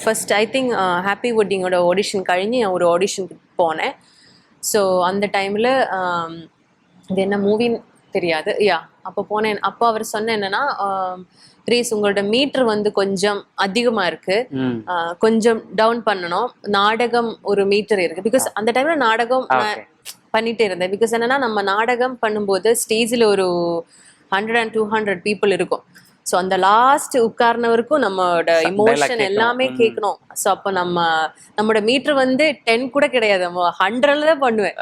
First I think happy வெட்டிங்கோட audition கழிஞ்சு ஒரு ஆடிஷனுக்கு போனேன். ஸோ அந்த டைமில் இது என்ன மூவின்னு தெரியாது. அப்போ போனேன். அப்போ அவர் சொன்ன என்னன்னா, கிரேஸ் உங்களோட மீட்டர் வந்து கொஞ்சம் அதிகமாக இருக்கு, கொஞ்சம் டவுன் பண்ணணும். நாடகம் ஒரு மீட்டர் இருக்கு. பிகாஸ் அந்த டைம்ல நாடகம் பண்ணிட்டே இருந்தேன். பிகாஸ் என்னன்னா, நம்ம நாடகம் பண்ணும்போது ஸ்டேஜில் ஒரு 100 and 200 பீப்புள் இருக்கும். ஸோ அந்த லாஸ்ட் உட்கார்னவருக்கும் நம்மளோட இமோஷன் எல்லாமே கேட்கணும். ஸோ அப்போ நம்மளோட மீட்டர் வந்து 10 கூட கிடையாது, 100ல தான் பண்ணுவேன்.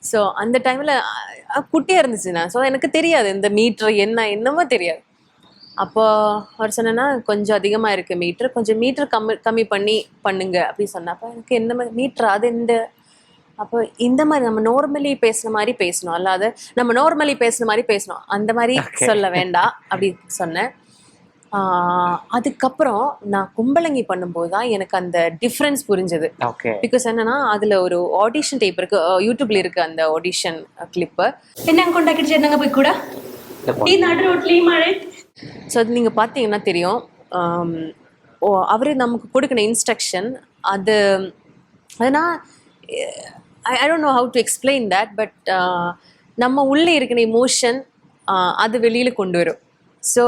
ஸோ அந்த டைம்ல குட்டியா இருந்துச்சுண்ணா. ஸோ எனக்கு தெரியாது இந்த மீட்டர் என்னமோ தெரியாது. அப்போ அவர் சொன்னா கொஞ்சம் அதிகமா இருக்கு மீட்டர், கொஞ்சம் மீட்டர் கம்மி பண்ணி பண்ணுங்க அப்படின்னு சொன்னப்ப எனக்கு என்ன மாதிரி மீட்டர் அது அப்போ இந்த மாதிரி நம்ம நார்மலி பேசுன மாதிரி பேசணும், அல்லாத நம்ம நார்மலி பேசுன மாதிரி பேசணும், அந்த மாதிரி சொல்ல வேண்டாம் அப்படி சொன்னேன். அதுக்கப்புறம் நான் கும்பலங்கி பண்ணும்போது தான் எனக்கு அந்த டிஃப்ரென்ஸ் புரிஞ்சது. பிகாஸ் என்னன்னா, அதுல ஒரு ஆடிஷன் டேப் இருக்கு, யூடியூப்ல இருக்கு அந்த ஆடிஷன் கிளிப்பு. என்ன கொண்டாக்கிட்டு சேர்ந்தாங்க போய் கூட ഈ നാട് റോട്ടിലേയും മഴ. ஸோ அது நீங்கள் பார்த்தீங்கன்னா தெரியும். அவர் நமக்கு கொடுக்கிற இன்ஸ்ட்ரக்ஷன் அது அதனால் I don't know how to explain that. But நம்ம உள்ளே இருக்கிற இமோஷன் அது வெளியில் கொண்டு வரும். ஸோ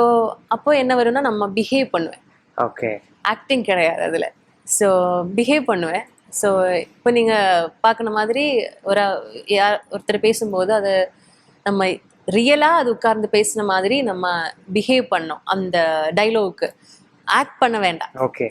அப்போ என்ன வரும்னா, நம்ம பிஹேவ் பண்ணுவேன். ஆக்டிங் கிடையாது அதில். ஸோ பிஹேவ் பண்ணுவேன். ஸோ இப்போ நீங்கள் பார்க்குற மாதிரி ஒருத்தர் பேசும்போது அது நம்ம ரியலாக அது உட்கார்ந்து பேசின மாதிரி நம்ம பிஹேவ் பண்ணோம். அந்த டைலாகுக்கு ஆக்ட் பண்ண வேண்டாம்.